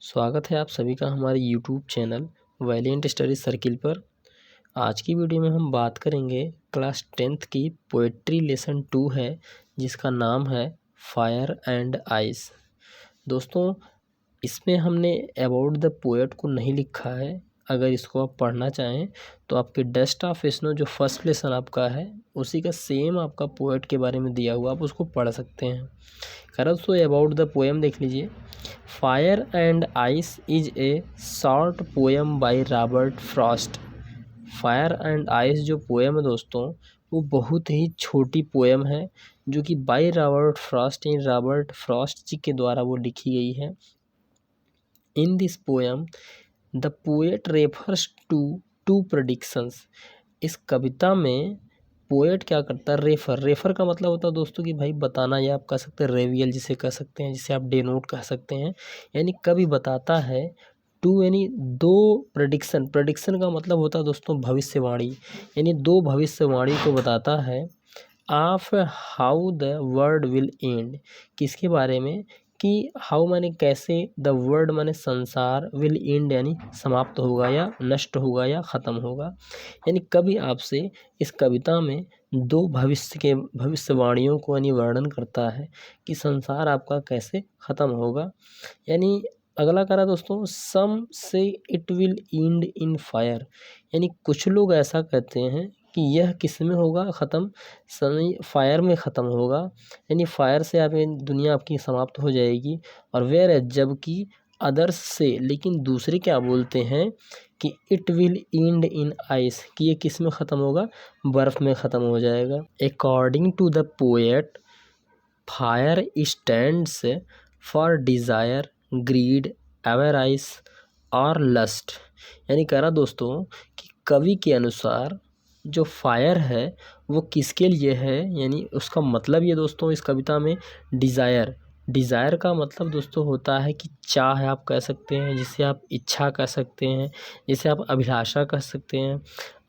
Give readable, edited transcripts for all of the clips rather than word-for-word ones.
स्वागत है आप सभी का हमारे YouTube channel Valiant study circle पर। आज की वीडियो में हम बात करेंगे क्लास 10th की पोएट्री लेसन 2 है, जिसका नाम है फायर एंड आइस। दोस्तों, इसमें हमने अबाउट द पोएट को नहीं लिखा है। अगर इसको आप पढ़ना चाहें तो आपके डस्ट ऑफ स्नो जो फर्स्ट लेसन आपका है, उसी का सेम आपका पोएट के बारे में दिया हुआ, आप उसको पढ़ सकते हैं। खैर, तो अबाउट द पोएम देख लीजिए। Fire and ice is a short poem by Robert Frost. Fire and ice जो पोएम है दोस्तों, वो बहुत ही छोटी पोएम है, जो कि बाय रॉबर्ट फ्रॉस्ट जी के द्वारा वो लिखी गई है। In this poem the poet refers to two predictions. इस कविता में पोएट क्या करता है, रेफर का मतलब होता है दोस्तों कि भाई बताना, या आप कह सकते हैं रेवियल जिसे कह सकते हैं, जिसे आप डेनोट कह सकते हैं। यानी कवि बताता है टू, यानी दो प्रेडिक्शन का मतलब होता है दोस्तों भविष्यवाणी। यानी दो भविष्यवाणी को बताता है of how the world will and. किसके बारे में कि हाउ माने कैसे, द वर्ल्ड माने संसार, विल एंड यानी समाप्त होगा या नष्ट होगा या ख़त्म होगा। यानी कवि आपसे इस कविता में दो भविष्यवाणियों को यानी वर्णन करता है कि संसार आपका कैसे ख़त्म होगा। यानी अगला करा दोस्तों, सम से it will and in fire. यानी कुछ लोग ऐसा कहते हैं कि यह किस में होगा ख़त्म, फायर में ख़त्म होगा। यानी फायर से आप दुनिया आपकी समाप्त हो जाएगी। और वेयर जबकि अदर्स से, लेकिन दूसरे क्या बोलते हैं कि it will and in ice, कि ये किस में ख़त्म होगा, बर्फ़ में ख़त्म हो जाएगा। According to the poet fire stands for desire, greed, avarice और लस्ट। यानी कह रहा दोस्तों कि कवि के अनुसार जो फायर है वो किसके लिए है, यानी उसका मतलब ये दोस्तों इस कविता में डिज़ायर का मतलब दोस्तों होता है कि चाह है, आप कह सकते हैं, जिसे आप इच्छा कह सकते हैं, जिसे आप अभिलाषा कह सकते हैं।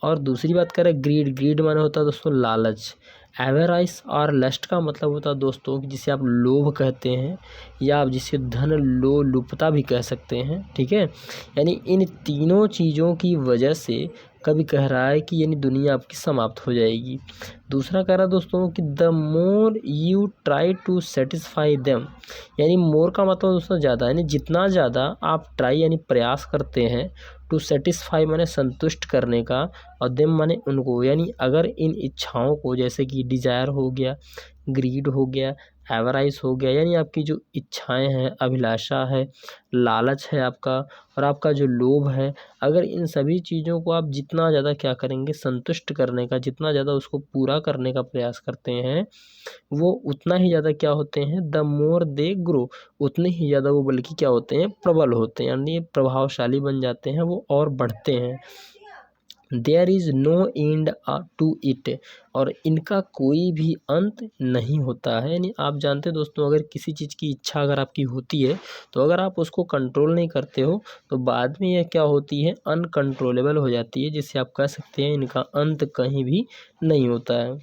और दूसरी बात करें ग्रीड माने होता है दोस्तों लालच। एवराइस और लस्ट का मतलब होता है दोस्तों कि जिसे आप लोभ कहते हैं, या आप जिसे धन लुप्ता भी कह सकते हैं। ठीक है, यानी इन तीनों चीज़ों की वजह से कभी कह रहा है कि यानी दुनिया आपकी समाप्त हो जाएगी। दूसरा कह रहा दोस्तों कि the more you try to satisfy them. यानी मोर का मतलब दोस्तों ज़्यादा, यानी जितना ज़्यादा आप ट्राई यानी प्रयास करते हैं, टू सेटिस्फाई माने संतुष्ट करने का, और देम माने उनको, यानी अगर इन इच्छाओं को, जैसे कि डिज़ायर हो गया, ग्रीड हो गया, एवराइस हो गया, यानी आपकी जो इच्छाएं हैं, अभिलाषा है, लालच है आपका, और आपका जो लोभ है, अगर इन सभी चीज़ों को आप जितना ज़्यादा क्या करेंगे, संतुष्ट करने का, जितना ज़्यादा उसको पूरा करने का प्रयास करते हैं, वो उतना ही ज़्यादा क्या होते हैं, द मोर दे ग्रो, उतने ही ज़्यादा वो बल्कि क्या होते हैं, प्रबल होते हैं, यानी प्रभावशाली बन जाते हैं, वो और बढ़ते हैं। There is no end to it, और इनका कोई भी अंत नहीं होता है। यानी आप जानते हैं दोस्तों, अगर किसी चीज़ की इच्छा अगर आपकी होती है, तो अगर आप उसको कंट्रोल नहीं करते हो, तो बाद में यह क्या होती है, अनकंट्रोलेबल हो जाती है, जिससे आप कह सकते हैं इनका अंत कहीं भी नहीं होता है।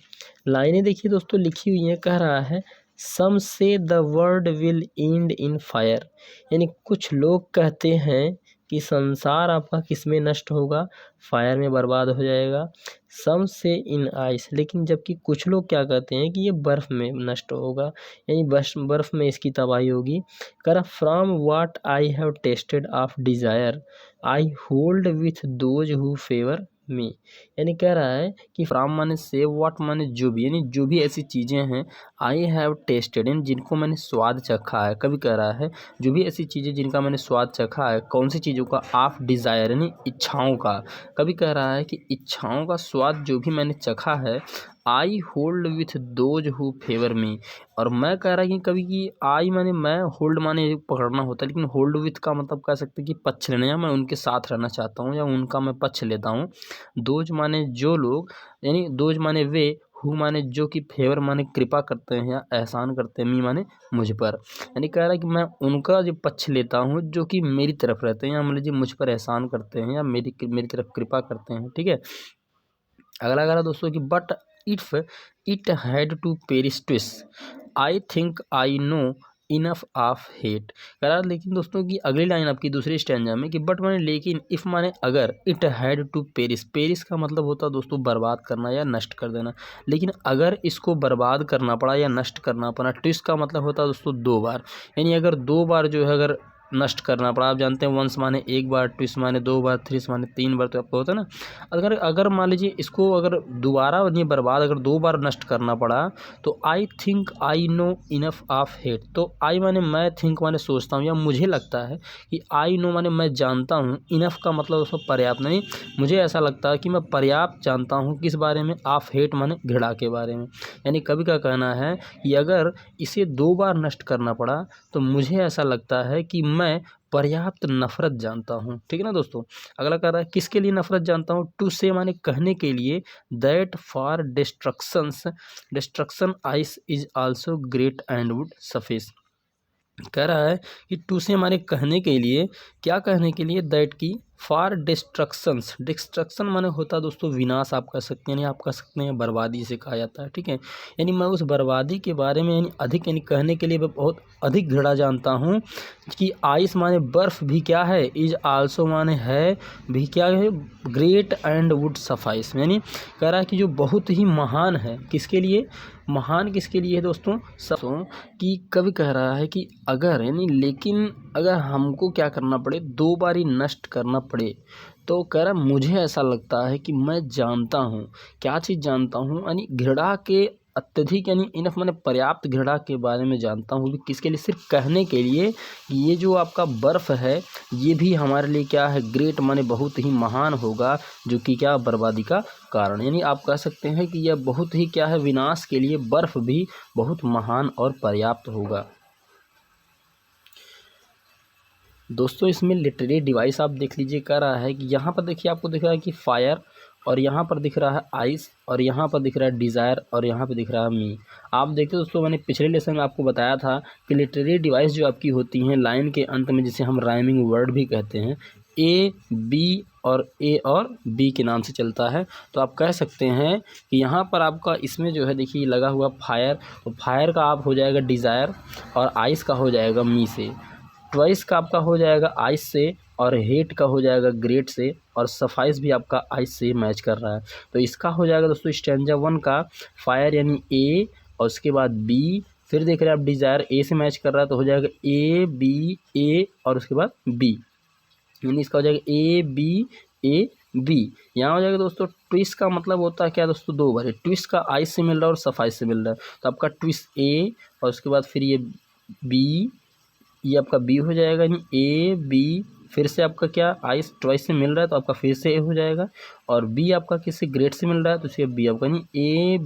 लाइनें देखिए दोस्तों लिखी हुई हैं, कह रहा है सम से the world will and in fire. यानी कुछ लोग कहते हैं कि संसार आपका किस में नष्ट होगा, फायर में बर्बाद हो जाएगा। सम से इन आइस, लेकिन जबकि कुछ लोग क्या कहते हैं कि ये बर्फ़ में नष्ट होगा, यानी बर्फ़ में इसकी तबाही होगी। कर from what I have tasted of desire I hold with those who favour me. यानी कह रहा है कि फ्रॉम माने से, व्हाट माने जो भी, यानी जो भी ऐसी चीज़ें हैं, आई हैव टेस्टेड यानी जिनको मैंने स्वाद चखा है। कभी कह रहा है जो भी ऐसी चीज़ें जिनका मैंने स्वाद चखा है, कौन सी चीज़ों का, ऑफ डिज़ायर यानी इच्छाओं का। कभी कह रहा है कि इच्छाओं का स्वाद जो भी मैंने चखा है, I hold with those who favour me. और मैं कह रहा कि कभी कि आई माने मैं, होल्ड माने पकड़ना होता है, लेकिन होल्ड विथ का मतलब कह सकते हैं कि पक्ष लेना, या मैं उनके साथ रहना चाहता हूँ, या उनका मैं पक्ष लेता हूँ। दोज माने जो लोग, यानी दोज माने वे, हु माने जो, कि फेवर माने कृपा करते हैं या एहसान करते हैं, मी माने मुझ पर। यानी कह रहा है कि मैं उनका जो पक्ष लेता हूँ जो कि मेरी तरफ रहते हैं, या मान लीजिए मुझ पर एहसान करते हैं, या मेरी तरफ कृपा करते हैं। ठीक है, अगला कह रहा दोस्तों कि but if it had to perish twice I think I know enough of hate. कह रहा लेकिन दोस्तों की अगली लाइन आपकी दूसरी स्टैंजा में कि बट माने लेकिन, इफ़ माने अगर, it had to perish. Perish का मतलब होता है दोस्तों बर्बाद करना या नष्ट कर देना, लेकिन अगर इसको बर्बाद करना पड़ा या नष्ट करना पड़ा, तो इसका मतलब होता है दोस्तों 2 बार, यानी अगर 2 बार जो है अगर नष्ट करना पड़ा, आप जानते हैं वंस माने 1 बार, ट्विस्ट माने 2 बार, थ्रिस माने 3 बार, तो आपको होता है ना। अगर मान लीजिए इसको अगर दोबारा नहीं बर्बाद अगर 2 बार नष्ट करना पड़ा, तो आई think I know enough of hate. तो आई माने मैं, थिंक माने सोचता हूँ या मुझे लगता है, कि आई नो माने मैं जानता हूँ, इनफ का मतलब दोस्तों पर्याप्त, नहीं मुझे ऐसा लगता है कि मैं पर्याप्त जानता हूँ किस बारे में, ऑफ हेट माने घृणा के बारे में। यानी कवि का कहना है कि अगर इसे 2 बार नष्ट करना पड़ा, तो मुझे ऐसा लगता है कि मैं पर्याप्त नफरत जानता हूँ। ठीक है ना दोस्तों। अगला कह रहा है किसके लिए नफरत जानता हूँ, टू से माने कहने के लिए, that for destruction ice is also great and would suffice. कह रहा है कि टू से हमारे कहने के लिए, क्या कहने के लिए, दैट की फॉर डिस्ट्रक्शंस। डिस्ट्रक्शन माने होता है दोस्तों विनाश, आप कह सकते हैं, यानी आप कह सकते हैं बर्बादी से कहा जाता है। ठीक है, यानी मैं उस बर्बादी के बारे में यानी अधिक, यानी कहने के लिए मैं बहुत अधिक घृणा जानता हूँ कि आइस माने बर्फ भी क्या है, इज आल्सो माने है भी क्या है, ग्रेट एंड वुड सफाइस। यानी कह रहा है कि जो बहुत ही महान है, किसके लिए, महान किसके लिए है दोस्तों, सब कि कवि कह रहा है कि अगर, यानी लेकिन अगर हमको क्या करना पड़े, 2 बार ही नष्ट करना पड़े, तो कह रहा मुझे ऐसा लगता है कि मैं जानता हूँ, क्या चीज़ जानता हूँ, यानी घृणा के अत्यधिक, यानी इनफ माने पर्याप्त घृणा के बारे में जानता हूँ, किसके लिए, सिर्फ कहने के लिए कि ये जो आपका बर्फ़ है ये भी हमारे लिए क्या है, ग्रेट माने बहुत ही महान होगा, जो कि क्या, बर्बादी का कारण। यानी आप कह सकते हैं कि यह बहुत ही क्या है, विनाश के लिए बर्फ़ भी बहुत महान और पर्याप्त होगा। दोस्तों इसमें लिटरेरी डिवाइस आप देख लीजिए, कह रहा है कि यहाँ पर देखिए आपको दिख रहा है कि फायर, और यहाँ पर दिख रहा है आइस, और यहाँ पर दिख रहा है डिज़ायर, और यहाँ पे दिख रहा है मी। आप देखते दोस्तों मैंने पिछले लेसन में आपको बताया था कि लिटरेरी डिवाइस जो आपकी होती हैं लाइन के अंत में, जिसे हम राइमिंग वर्ड भी कहते हैं, ए और बी के नाम से चलता है। तो आप कह सकते हैं कि यहाँ पर आपका इसमें जो है देखिए लगा हुआ फायर, तो फायर का आप हो जाएगा डिज़ायर, और आइस का हो जाएगा मी से, ट्वाइस का आपका हो जाएगा आइस से, और हेट का हो जाएगा ग्रेट से, और सफाइस भी आपका आइस से मैच कर रहा है। तो इसका हो जाएगा दोस्तों स्टैंजा 1 का फायर यानी ए, और उसके बाद बी, फिर देख रहे हैं आप डिज़ायर ए से मैच कर रहा है, तो हो जाएगा ए बी ए, और उसके बाद बी, यानी इसका हो जाएगा ए बी ए बी। यहाँ हो जाएगा दोस्तों ट्विस्ट का मतलब होता है क्या दोस्तों, 2 बार, ट्विस्ट का आइस से मिल रहा है और सफाइस से मिल रहा है, तो आपका ट्विस्ट ए, और उसके बाद फिर ये बी, ये आपका बी हो जाएगा, यानी ए बी, फिर से आपका क्या आइस ट्वाइस से मिल रहा है, तो आपका फिर से ए हो जाएगा, और बी आपका किससे, ग्रेट से मिल रहा है, तो इसके बी आपका, यानी ए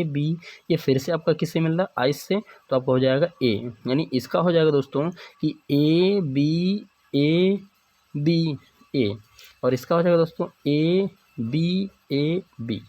बी, ये फिर से आपका किससे मिल रहा है, आइस से, तो आपका हो जाएगा ए। यानी इसका हो जाएगा दोस्तों कि ए बी ए, और इसका हो जाएगा दोस्तों ए बी।